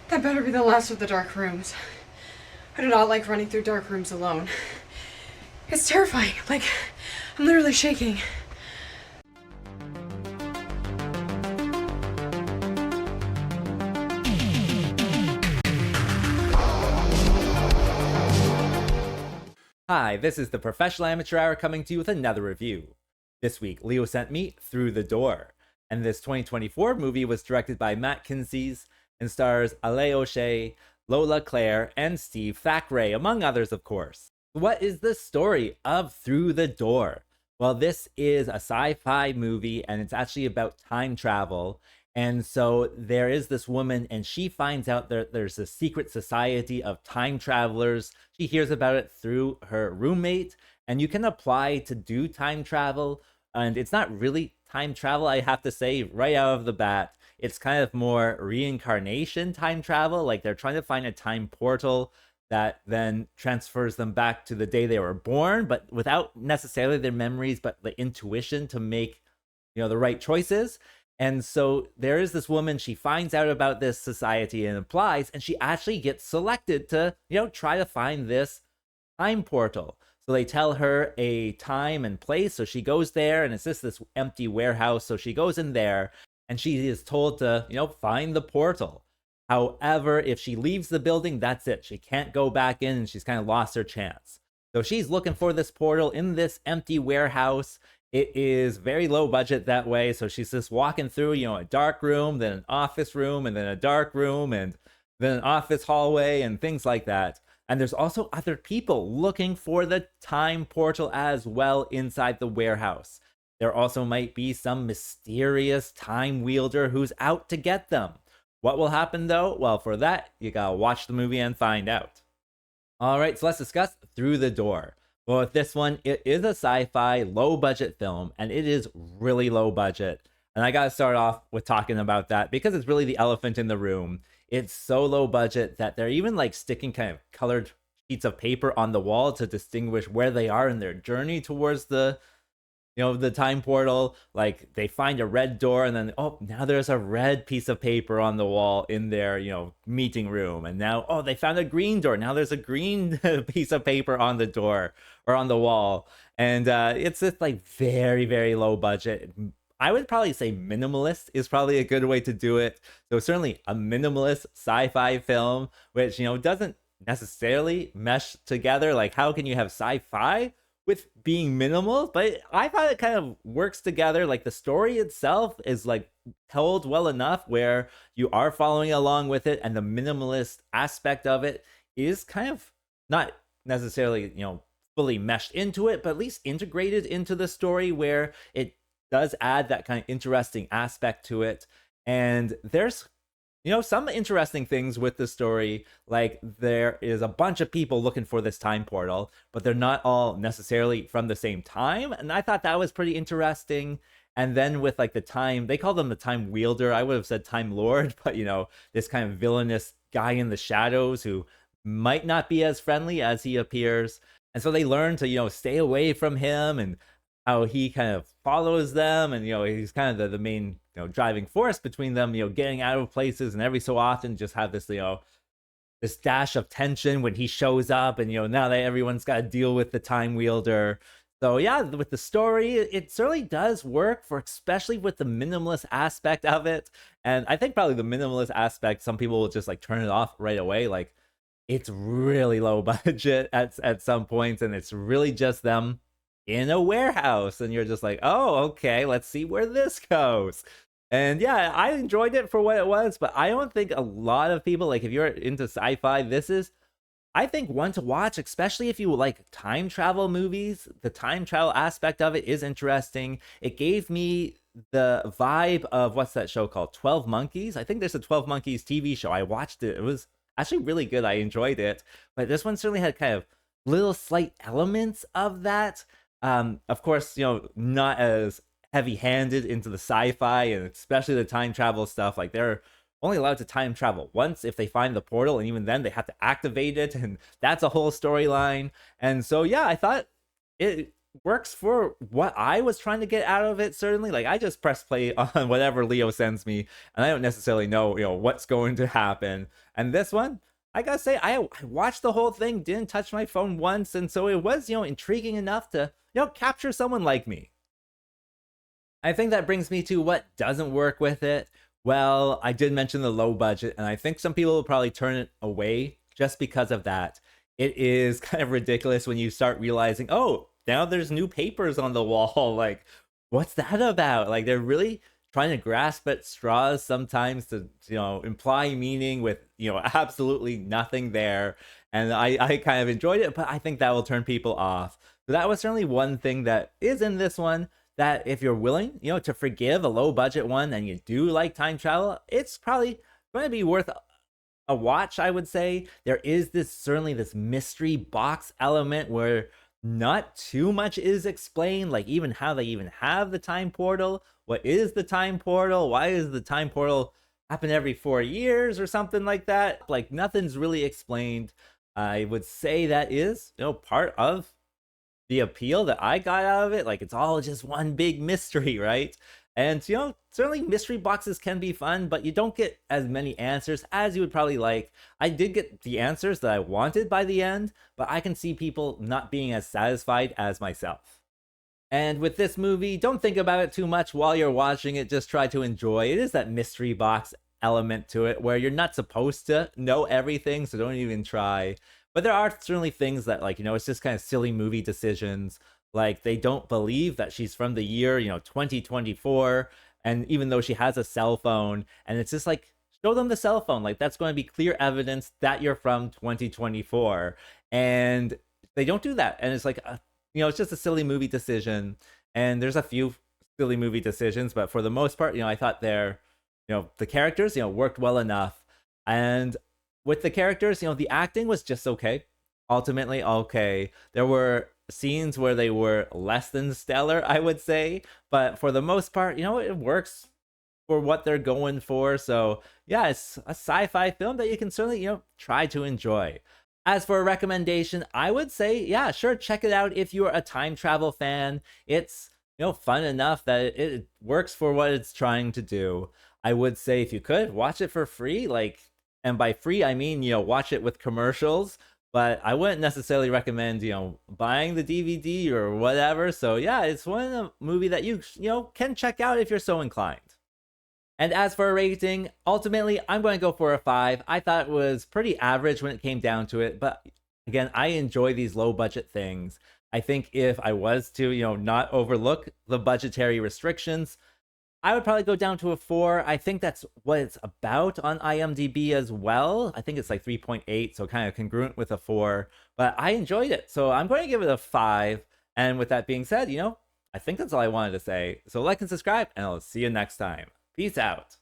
That better be the last of the dark rooms. I do not like running through dark rooms alone. It's terrifying. Like, I'm literally shaking. Hi, this is the Professional Amateur Hour coming to you with another review. This week, Leo sent me Through the Door, and this 2024 movie was directed by Matt Kinsey's and stars Ale O'Shea, Lola Claire, and Steve Thackeray, among others, of course. What is the story of Through the Door? Well, this is a sci-fi movie, and it's actually about time travel. And so there is this woman, and she finds out that there's a secret society of time travelers. She hears about it through her roommate, and you can apply to do time travel. And it's not really time travel, I have to say, right out of the bat. It's kind of more reincarnation time travel. Like they're trying to find a time portal that then transfers them back to the day they were born, but without necessarily their memories, but the intuition to make, the right choices. And so there is this woman, she finds out about this society and applies, and she actually gets selected to, try to find this time portal. So they tell her a time and place. So she goes there, and it's just this empty warehouse. So she goes in there and she is told to, find the portal. However, if she leaves the building, that's it. She can't go back in, and she's kind of lost her chance. So she's looking for this portal in this empty warehouse. It is very low budget that way. So she's just walking through, a dark room, then an office room, and then a dark room, and then an office hallway, and things like that. And there's also other people looking for the time portal as well inside the warehouse. There also might be some mysterious time wielder who's out to get them. What will happen though? Well, for that, you gotta watch the movie and find out. All right, so let's discuss Through the Door. Well, with this one, it is a sci-fi low-budget film, and it is really low budget. And I gotta start off with talking about that because it's really the elephant in the room. It's so low budget that they're even like sticking kind of colored sheets of paper on the wall to distinguish where they are in their journey towards the the time portal. Like they find a red door, and then now there's a red piece of paper on the wall in their meeting room. And now they found a green door, now there's a green piece of paper on the door or on the wall. And it's just like very, very low budget. I would probably say minimalist is probably a good way to do it. So certainly a minimalist sci-fi film, which doesn't necessarily mesh together. Like how can you have sci-fi with being minimal? But I thought it kind of works together. Like the story itself is like told well enough where you are following along with it, and the minimalist aspect of it is kind of not necessarily fully meshed into it, but at least integrated into the story, where it does add that kind of interesting aspect to it. And there's some interesting things with the story. Like there is a bunch of people looking for this time portal, but they're not all necessarily from the same time. And I thought that was pretty interesting. And then with like the time, they call them the time wielder. I would have said time lord, but this kind of villainous guy in the shadows who might not be as friendly as he appears. And so they learn to, stay away from him, and how he kind of follows them, and he's kind of the main driving force between them, getting out of places, and every so often just have this this dash of tension when he shows up, and now that everyone's got to deal with the time wielder. So yeah, with the story, it certainly does work, for especially with the minimalist aspect of it. And I think probably the minimalist aspect, some people will just like turn it off right away. Like it's really low budget at some points, and it's really just them in a warehouse, and you're just like, oh, okay, let's see where this goes. And yeah, I enjoyed it for what it was, but I don't think a lot of people, like if you're into sci-fi, this is, I think, one to watch, especially if you like time travel movies. The time travel aspect of it is interesting. It gave me the vibe of, what's that show called, 12 Monkeys? I think there's a 12 Monkeys TV show. I watched it. It was actually really good. I enjoyed it. But this one certainly had kind of little slight elements of that. Of course, not as heavy-handed into the sci-fi, and especially the time travel stuff. Like they're only allowed to time travel once if they find the portal, and even then they have to activate it, and that's a whole storyline. And so yeah, I thought it works for what I was trying to get out of it, certainly. Like, I just press play on whatever Leo sends me, and I don't necessarily know, what's going to happen. And this one, I gotta say, I watched the whole thing, didn't touch my phone once, and so it was, intriguing enough to, capture someone like me. I think that brings me to what doesn't work with it. Well, I did mention the low budget, and I think some people will probably turn it away just because of that. It is kind of ridiculous when you start realizing, oh, now there's new papers on the wall. Like, what's that about? Like, they're really trying to grasp at straws sometimes to, imply meaning with, absolutely nothing there. And I kind of enjoyed it, but I think that will turn people off. So that was certainly one thing that is in this one, that if you're willing, to forgive a low budget one and you do like time travel, it's probably going to be worth a watch, I would say. There is certainly this mystery box element where not too much is explained, like even how they even have the time portal. What is the time portal? Why is the time portal happen every 4 years or something like that? Like, nothing's really explained. I would say that is, part of the appeal that I got out of it. Like, it's all just one big mystery, right? And, certainly mystery boxes can be fun, but you don't get as many answers as you would probably like. I did get the answers that I wanted by the end, but I can see people not being as satisfied as myself. And with this movie, don't think about it too much while you're watching it. Just try to enjoy. It is that mystery box element to it where you're not supposed to know everything, so don't even try. But there are certainly things that, like, it's just kind of silly movie decisions. Like, they don't believe that she's from the year, 2024. And even though she has a cell phone, and it's just like, show them the cell phone. Like, that's going to be clear evidence that you're from 2024. And they don't do that. And it's like, it's just a silly movie decision. And there's a few silly movie decisions, but for the most part, I thought the characters, worked well enough. And with the characters, the acting was just okay. Ultimately, okay. There were scenes where they were less than stellar, I would say, but for the most part, it works for what they're going for. So yeah, it's a sci-fi film that you can certainly, try to enjoy. As for a recommendation, I would say, yeah, sure, check it out if you're a time travel fan. It's, fun enough that it works for what it's trying to do. I would say, if you could, watch it for free. Like, and by free, I mean, watch it with commercials. But I wouldn't necessarily recommend, buying the DVD or whatever. So yeah, it's one movie that you can check out if you're so inclined. And as for a rating, ultimately, I'm going to go for a 5. I thought it was pretty average when it came down to it. But again, I enjoy these low budget things. I think if I was to, not overlook the budgetary restrictions, I would probably go down to a 4. I think that's what it's about on IMDb as well. I think it's like 3.8, so kind of congruent with a 4. But I enjoyed it, so I'm going to give it a 5. And with that being said, I think that's all I wanted to say. So like and subscribe, and I'll see you next time. Peace out.